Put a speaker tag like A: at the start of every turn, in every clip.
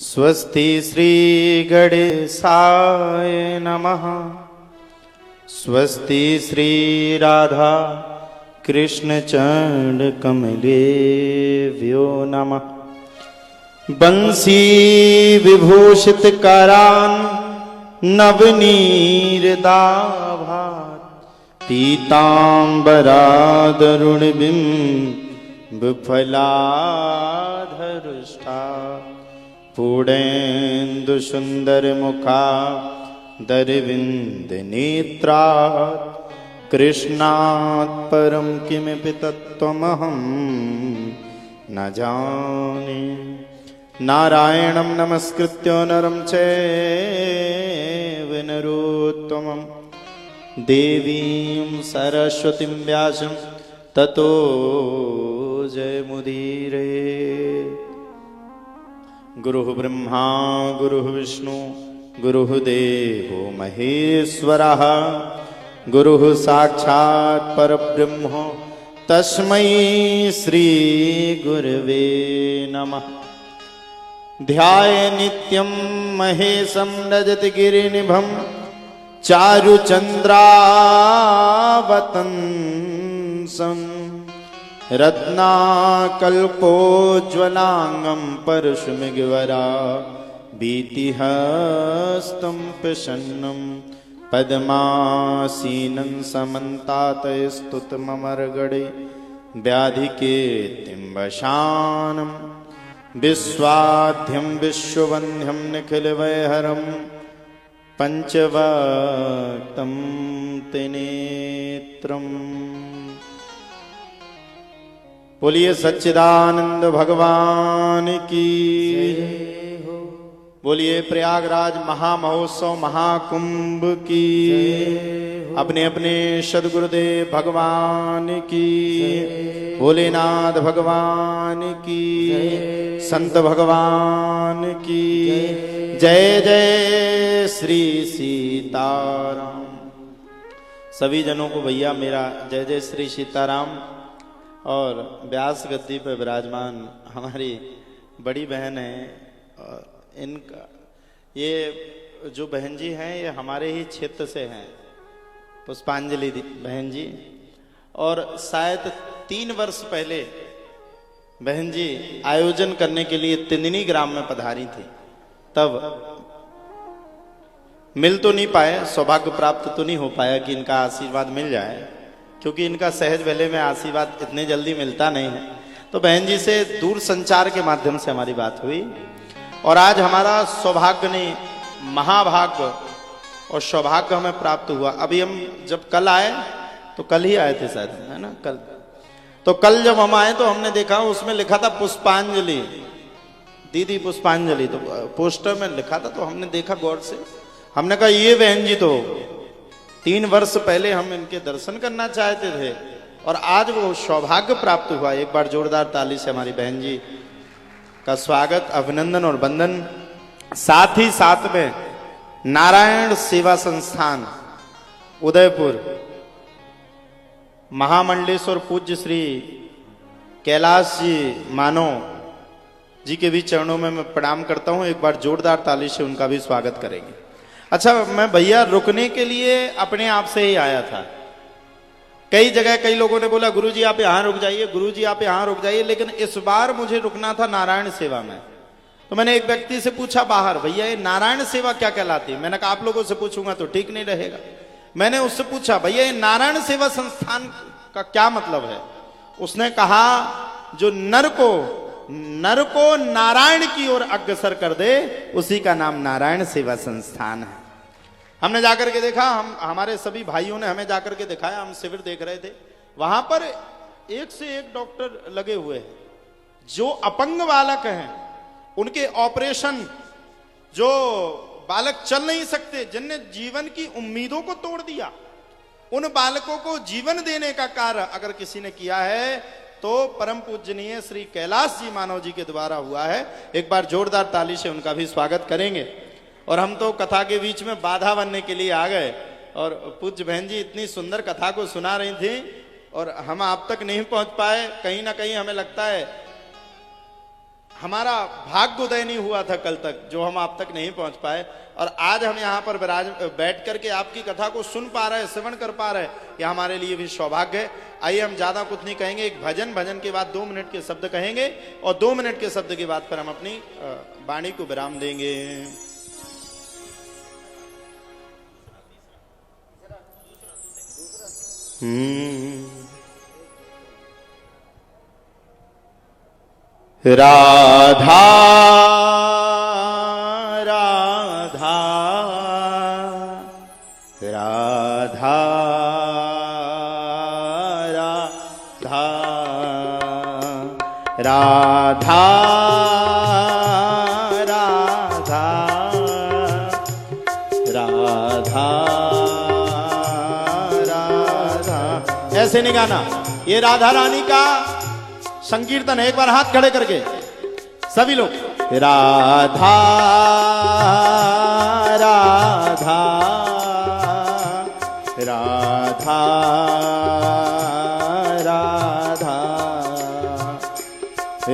A: स्वस्ति श्री गणेशाय नमः। स्वस्ति श्री राधा कृष्ण चरण कमलेभ्यो नमः। बंसी विभूषित करान् नवनीरदाभात् पीताम्बरादरुणबिम्ब फलाधरुष्टा पूर्णेन्दु सुंदर मुखा दरविंद नेत्रात् कृष्णात् परम किमपि तत्त्वमहं न जाने। नारायणं नमस्कृत्य नरं चैव नरोत्तमं देवीं सरस्वतीं व्यासं ततो जयमुदीरये। गुरुः ब्रह्मा गुरुः विष्णु गुरुः देवो महेश्वरः गुरुः साक्षात् परब्रह्म तस्मै श्री गुरवे नमः। ध्याये नित्यं महेशं रजतगिरिनिभं चारुचन्द्रावतंसं रत्नाकल्पोज्ज्वलांगं परशुमृगवरा भीतिहस्तं प्रसन्नं पद्मासीनं समन्तातस्तुतममर्गणे व्याधिकेतिं वशानं विश्वाद्यं विश्ववन्ध्यं निखिलवैहरं पंचवक्त्रं त्रिनेत्रम्। बोलिए सच्चिदानंद भगवान की। बोलिए प्रयागराज महामहोत्सव महाकुंभ की। अपने अपने सद्गुरुदेव भगवान की। भोलेनाथ भगवान की। संत भगवान की जय जय श्री सीताराम। सभी जनों को भैया मेरा जय जय श्री सीताराम। और व्यास गद्दी पर विराजमान हमारी बड़ी बहन है और इनका ये जो बहन जी हैं ये हमारे ही क्षेत्र से हैं, पुष्पांजलि बहन जी। और शायद 3 वर्ष पहले बहन जी आयोजन करने के लिए तिंदनी ग्राम में पधारी थी। तब मिल तो नहीं पाए, सौभाग्य प्राप्त तो नहीं हो पाया कि इनका आशीर्वाद मिल जाए, क्योंकि इनका सहज वेले में आशीर्वाद इतने जल्दी मिलता नहीं है। तो बहन जी से दूर संचार के माध्यम से हमारी बात हुई और आज हमारा सौभाग्य नहीं महाभाग्य और सौभाग्य हमें प्राप्त हुआ। अभी हम जब कल आए तो कल ही आए थे शायद, है ना कल। तो कल जब हम आए तो हमने देखा उसमें लिखा था पुष्पांजलि, दीदी पुष्पांजलि, तो पोस्टर में लिखा था। तो हमने देखा गौर से, हमने कहा ये बहन जी तो 3 वर्ष पहले हम इनके दर्शन करना चाहते थे और आज वो सौभाग्य प्राप्त हुआ। एक बार जोरदार ताली से हमारी बहन जी का स्वागत, अभिनंदन और वंदन। साथ ही साथ में नारायण सेवा संस्थान उदयपुर महामंडलेश्वर पूज्य श्री कैलाश जी मानो जी के भी चरणों में मैं प्रणाम करता हूं। एक बार जोरदार ताली से उनका भी स्वागत करेंगे। अच्छा, मैं भैया रुकने के लिए अपने आप से ही आया था। कई जगह कई लोगों ने बोला गुरुजी आप यहाँ रुक जाइए, गुरुजी आप यहाँ रुक जाइए, लेकिन इस बार मुझे रुकना था नारायण सेवा में। तो मैंने एक व्यक्ति से पूछा बाहर, भैया ये नारायण सेवा क्या कहलाती है? मैंने कहा आप लोगों से पूछूंगा तो ठीक नहीं रहेगा। मैंने उससे पूछा भैया ये नारायण सेवा संस्थान का क्या मतलब है? उसने कहा जो नर को नारायण की ओर अग्रसर कर दे उसी का नाम नारायण सेवा संस्थान है। हमने जाकर के देखा, हमारे सभी भाइयों ने हमें जाकर के दिखाया, हम शिविर देख रहे थे। वहां पर एक से एक डॉक्टर लगे हुए हैं। जो अपंग बालक हैं उनके ऑपरेशन, जो बालक चल नहीं सकते, जिनने जीवन की उम्मीदों को तोड़ दिया, उन बालकों को जीवन देने का कार्य अगर किसी ने किया है तो परम पूजनीय श्री कैलाश जी मानव जी के द्वारा हुआ है। एक बार जोरदार ताली से उनका भी स्वागत करेंगे। और हम तो कथा के बीच में बाधा बनने के लिए आ गए और पूज्य बहन जी इतनी सुंदर कथा को सुना रही थी और हम आप तक नहीं पहुंच पाए। कहीं ना कहीं हमें लगता है हमारा भाग्योदय नहीं हुआ था कल तक, जो हम आप तक नहीं पहुंच पाए, और आज हम यहाँ पर बैठ करके आपकी कथा को सुन पा रहे हैं, श्रवण कर पा रहे हैं, यह हमारे लिए भी सौभाग्य है। आइए हम ज्यादा कुछ नहीं कहेंगे, एक भजन के बाद 2 मिनट के शब्द कहेंगे और 2 मिनट के शब्द के बाद पर हम अपनी वाणी को विराम देंगे। राधा राधा राधा राधा राधा राधा राधा राधा। ऐसे नहीं गाना, ये राधा रानी का संकीर्तन है। एक बार हाथ खड़े करके सभी लोग, राधा राधा राधा राधा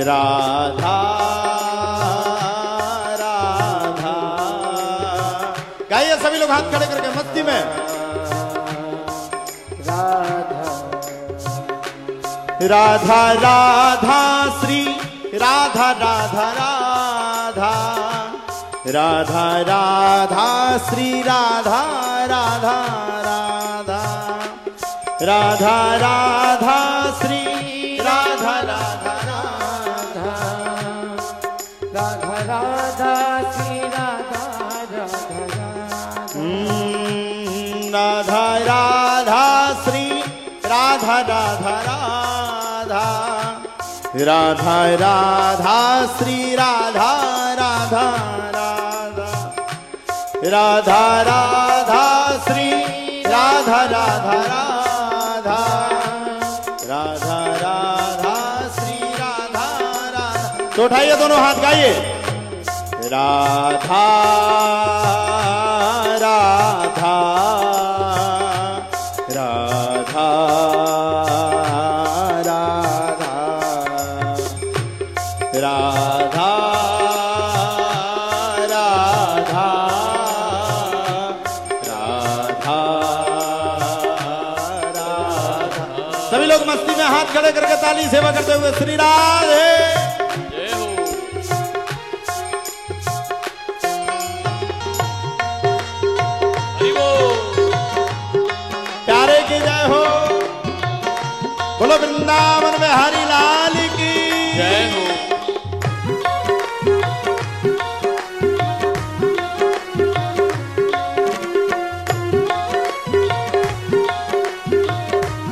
A: राधा राधा। गाइए सभी लोग हाथ खड़े करके मस्ती में। राधा राधा श्री राधा राधा राधा राधा राधा श्री राधा राधा राधा राधा राधा श्री राधा राधा राधा राधा राधा श्री राधा राधा राधा राधा श्री राधा राधा राधा राधा राधा श्री राधा राधा राधा राधा राधा श्री राधा राधा राधा राधा राधा श्री राधा राधा। तो उठाइए दोनों हाथ, गाइए राधा राधा राधा राधा राधा राधा राधा। सभी लोग मस्ती में हाथ खड़े करके ताली सेवा करते हुए श्री राधे। प्यारे की जय हो, बोलो वृंदावन में हरि लाल की जय हो।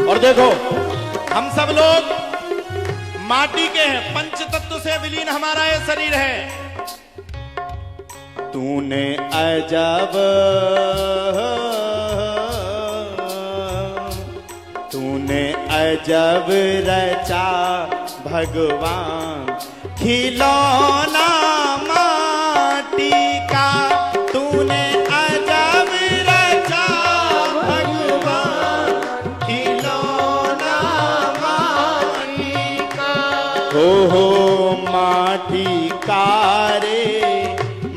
A: और देखो हम सब लोग माटी के हैं, पंच तत्व से विलीन हमारा ये शरीर है। तूने अजब तूने अजब रचा भगवान, खिलौना माटी का। तूने अजब रचा भगवान, खिलौना माटी का। हो माटी का रे,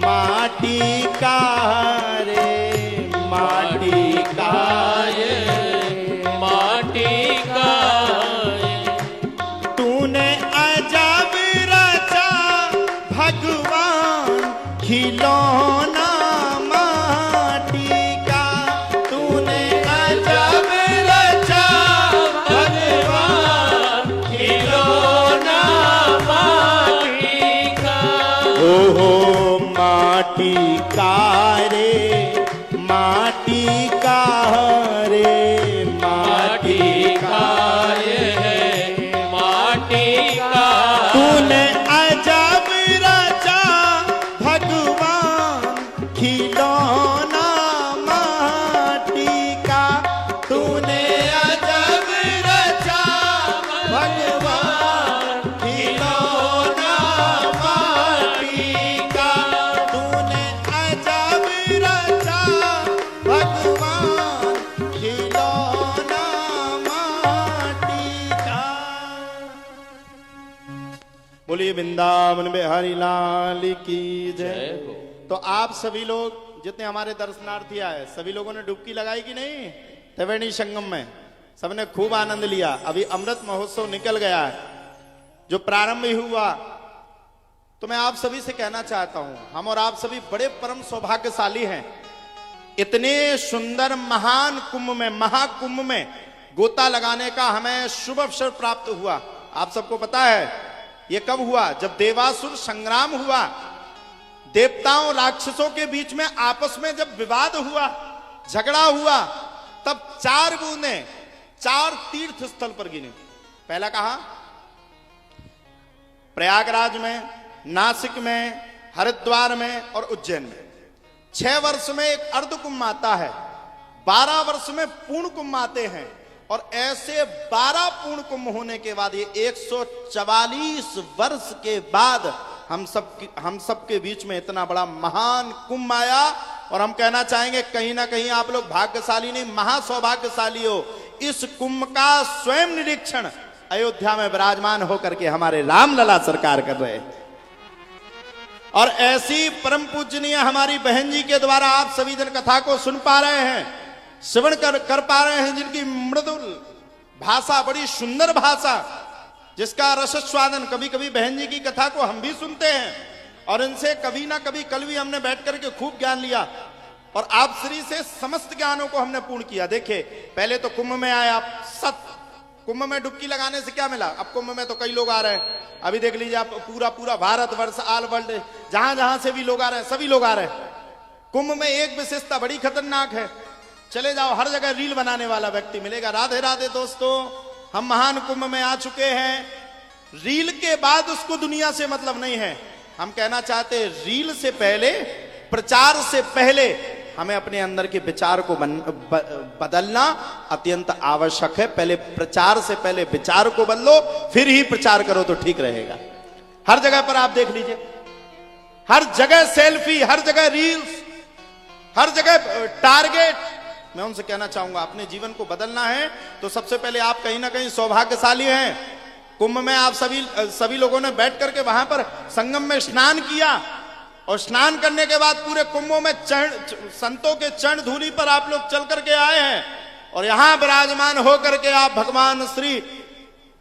A: माटी का रे, माटी का रे, माटी का। तूने अजब रचा भगवान, खिलौना माटी का। तूने अजब रचा भगवान, खिलौना माटी का। ओहो माटी का रे, माटी का रे, माटी का रे, माटी का। तूने अजब रचा भगवान, खिलौना माटी का। तूने अजब रचा भगवान, खिलौना माटी का। तूने अजब बोलिए वृंदावन बिहारी लाल की जय। तो आप सभी लोग जितने हमारे दर्शनार्थी आए सभी लोगों ने डुबकी लगाई कि नहीं त्रिवेणी संगम में? सबने खूब आनंद लिया। अभी अमृत महोत्सव निकल गया है जो प्रारंभ ही हुआ। तो मैं आप सभी से कहना चाहता हूं, हम और आप सभी बड़े परम सौभाग्यशाली हैं। इतने सुंदर महान कुंभ में, महाकुंभ में गोता लगाने का हमें शुभ अवसर प्राप्त हुआ। आप सबको पता है यह कब हुआ? जब देवासुर संग्राम हुआ, देवताओं राक्षसों के बीच में आपस में जब विवाद हुआ, झगड़ा हुआ, तब 4 बूंदें 4 तीर्थ स्थल पर गिने। पहला कहां? प्रयागराज में, नासिक में, हरिद्वार में और उज्जैन में। 6 वर्ष में एक अर्ध कुंभ आता है, 12 वर्ष में पूर्ण कुंभ आते हैं। और ऐसे 12 पूर्ण कुंभ होने के बाद ये 144 वर्ष के बाद हम सब के बीच में इतना बड़ा महान कुंभ आया। और हम कहना चाहेंगे कहीं ना कहीं आप लोग भाग्यशाली नहीं, महासौभाग्यशाली हो। इस कुंभ का स्वयं निरीक्षण अयोध्या में विराजमान होकर के हमारे रामलला सरकार कर रहे हैं। और ऐसी परम पूजनीय हमारी बहन जी के द्वारा आप सभी जन कथा को सुन पा रहे हैं, श्रवण कर पा रहे हैं, जिनकी मृदुल भाषा, बड़ी सुंदर भाषा, जिसका रसस्वादन कभी कभी बहन जी की कथा को हम भी सुनते हैं और इनसे कभी ना कभी, कल भी हमने बैठ करके खूब ज्ञान लिया और आप श्री से समस्त ज्ञानों को हमने पूर्ण किया। देखिए पहले तो कुंभ में आए आप, कुंभ में डुबकी लगाने से क्या मिला? अब कुंभ में तो कई लोग आ रहे हैं। अभी देख लीजिए आप, पूरा भारत वर्ष, ऑल वर्ल्ड, जहां जहां से भी लोग आ रहे हैं, सभी लोग आ रहे हैं। कुंभ में एक विशेषता बड़ी खतरनाक है, चले जाओ हर जगह रील बनाने वाला व्यक्ति मिलेगा। राधे राधे दोस्तों, हम महान कुंभ में आ चुके हैं। रील के बाद उसको दुनिया से मतलब नहीं है। हम कहना चाहते हैं रील से पहले, प्रचार से पहले हमें अपने अंदर के विचार को बदलना अत्यंत आवश्यक है। पहले प्रचार से पहले विचार को बदलो, फिर ही प्रचार करो तो ठीक रहेगा। हर जगह पर आप देख लीजिए, हर जगह सेल्फी, हर जगह रील्स, हर जगह टारगेट। मैं उनसे कहना चाहूंगा अपने जीवन को बदलना है तो सबसे पहले आप कहीं ना कहीं सौभाग्यशाली हैं। कुंभ में आप सभी लोगों ने बैठ करके वहां पर संगम में स्नान किया और स्नान करने के बाद पूरे कुंभों में संतों के चरण धूलि पर आप लोग चल करके आए हैं और यहां विराजमान होकर के आप भगवान श्री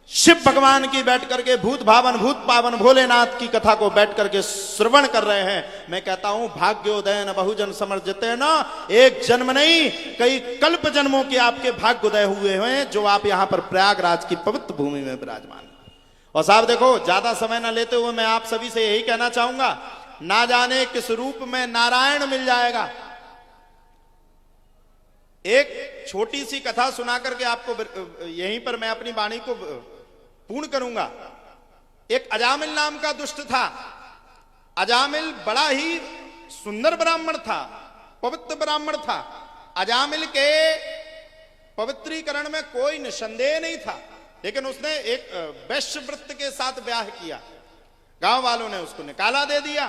A: शिव भगवान की बैठ करके भूत भावन भूत पावन भोलेनाथ की कथा को बैठ करके श्रवण कर रहे हैं। मैं कहता हूं भाग्योदय न बहुजन समर्जिते न, एक जन्म नहीं कई कल्प जन्मों के आपके भाग्योदय हुए हैं जो आप यहां पर प्रयागराज की पवित्र भूमि में विराजमान। और साहब देखो, ज्यादा समय न लेते हुए मैं आप सभी से यही कहना चाहूंगा, ना जाने किस रूप में नारायण मिल जाएगा। एक छोटी सी कथा सुना करके आपको यहीं पर मैं अपनी वाणी को पूर्ण करूंगा। एक अजामिल नाम का दुष्ट था। अजामिल बड़ा ही सुंदर ब्राह्मण था, पवित्र ब्राह्मण था। अजामिल के पवित्रीकरण में कोई निसंदेह नहीं था, लेकिन उसने एक वैश्यवृत्त के साथ ब्याह किया। गांव वालों ने उसको निकाला दे दिया।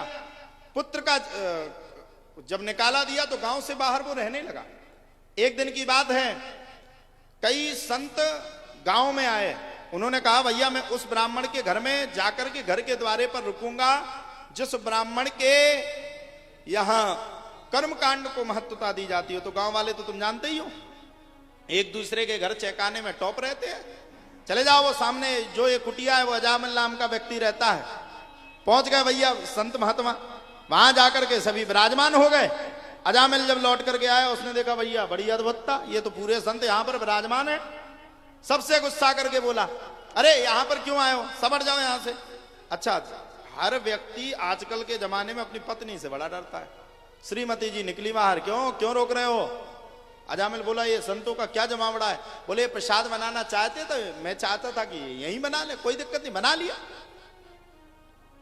A: पुत्र का जब निकाला दिया तो गांव से बाहर वो रहने लगा। एक दिन की बात है, कई संत गांव में आए। उन्होंने कहा भैया मैं उस ब्राह्मण के घर में जाकर के घर के द्वारे पर रुकूंगा जिस ब्राह्मण के यहां कर्मकांड को महत्वता दी जाती हो। तो गांव वाले तो तुम जानते ही हो, एक दूसरे के घर चहकाने में टॉप रहते हैं। चले जाओ, वो सामने जो ये कुटिया है वो अजामिल नाम का व्यक्ति रहता है। पहुंच गए भैया संत महात्मा, वहां जाकर के सभी विराजमान हो गए। अजामिल जब लौट करके आया उसने देखा भैया बड़ी अद्भुतता, ये तो पूरे संत यहां पर विराजमान है। सबसे गुस्सा करके बोला, अरे यहां पर क्यों आए हो, सबट जाओ यहां से। अच्छा, हर व्यक्ति आजकल के जमाने में अपनी पत्नी से बड़ा डरता है। श्रीमती जी निकली बाहर, क्यों रोक रहे हो? अजामिल बोला ये संतों का क्या जमावड़ा है? बोले प्रसाद बनाना चाहते थे, मैं चाहता था कि यहीं बना ले, कोई दिक्कत नहीं, बना लिया।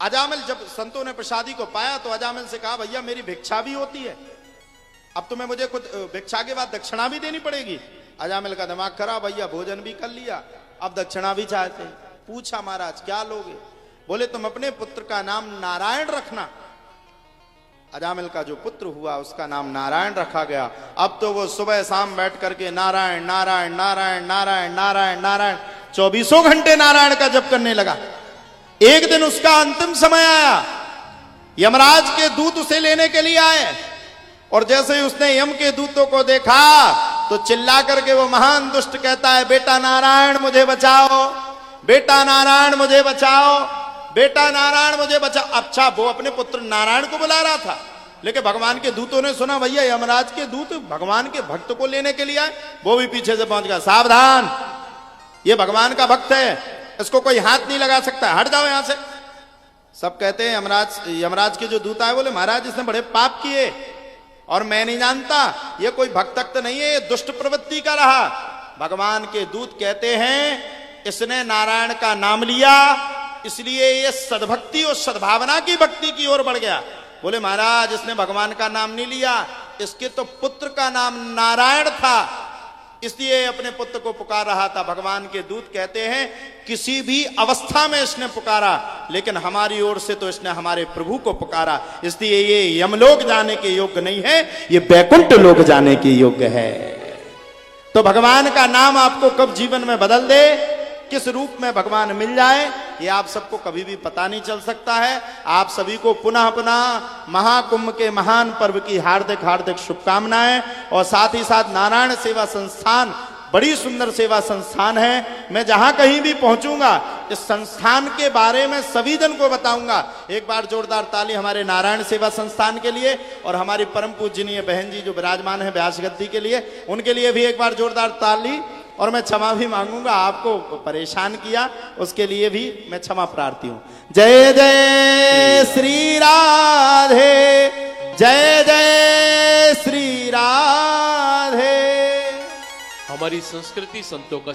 A: अजामिल जब संतों ने प्रसादी को पाया तो अजामिल से कहा भैया मेरी भिक्षा भी होती है, अब तुम्हें मुझे कुछ भिक्षा के बाद दक्षिणा भी देनी पड़ेगी। अजामिल का दिमाग खराब, भैया भोजन भी कर लिया, अब दक्षिणा भी चाहते हैं। पूछा महाराज क्या लोगे? बोले तुम अपने पुत्र का नाम नारायण रखना। अजामिल का जो पुत्र हुआ उसका नाम नारायण रखा गया। अब तो वो सुबह शाम बैठ करके नारायण नारायण नारायण नारायण नारायण नारायण 24 घंटे नारायण का जप करने लगा। एक दिन उसका अंतिम समय आया, यमराज के दूत उसे लेने के लिए आए, और जैसे ही उसने यम के दूतों को देखा तो चिल्ला करके वो महान दुष्ट कहता है, बेटा नारायण मुझे बचाओ, बेटा नारायण मुझे बचाओ, बेटा नारायण मुझे बचाओ। अच्छा, वो अपने पुत्र नारायण को बुला रहा था, लेकिन भगवान के दूतों ने सुना भैया यमराज के दूत भगवान के भक्त को लेने के लिए आए, वो भी पीछे से पहुंच गया, सावधान, ये भगवान का भक्त है, इसको कोई हाथ नहीं लगा सकता, हट जाओ यहां से। सब कहते हैं यमराज के जो दूत आए बोले, महाराज इसने बड़े पाप किए और मैं नहीं जानता, ये कोई भक्त नहीं है, ये दुष्ट प्रवृत्ति का रहा। भगवान के दूत कहते हैं, इसने नारायण का नाम लिया, इसलिए ये सद्भक्ति और सद्भावना की भक्ति की ओर बढ़ गया। बोले महाराज इसने भगवान का नाम नहीं लिया, इसके तो पुत्र का नाम नारायण था, इसलिए अपने पुत्र को पुकार रहा था। भगवान के दूत कहते हैं, किसी भी अवस्था में इसने पुकारा, लेकिन हमारी ओर से तो इसने हमारे प्रभु को पुकारा, इसलिए ये यमलोक जाने के योग्य नहीं है, ये बैकुंठ लोक जाने के योग्य है। तो भगवान का नाम आपको कब जीवन में बदल दे, किस रूप में भगवान मिल जाए, ये आप सबको कभी भी पता नहीं चल सकता है। आप सभी को पुनः पुनः महाकुंभ के महान पर्व की हार्दिक हार्दिक शुभकामनाएं, और साथ ही साथ नारायण सेवा संस्थान बड़ी सुंदर सेवा संस्थान है। मैं जहां कहीं भी पहुंचूंगा इस संस्थान के बारे में सभी जन को बताऊंगा। एक बार जोरदार ताली हमारे नारायण सेवा संस्थान के लिए, और हमारी परम पूजनीय बहन जी जो विराजमान है व्यास गद्दी के लिए, उनके लिए भी एक बार जोरदार ताली। और मैं क्षमा भी मांगूंगा, आपको परेशान किया उसके लिए भी मैं क्षमा प्रार्थी हूं। जय जय श्री राधे, जय जय श्री राधे।
B: हमारी संस्कृति संतों का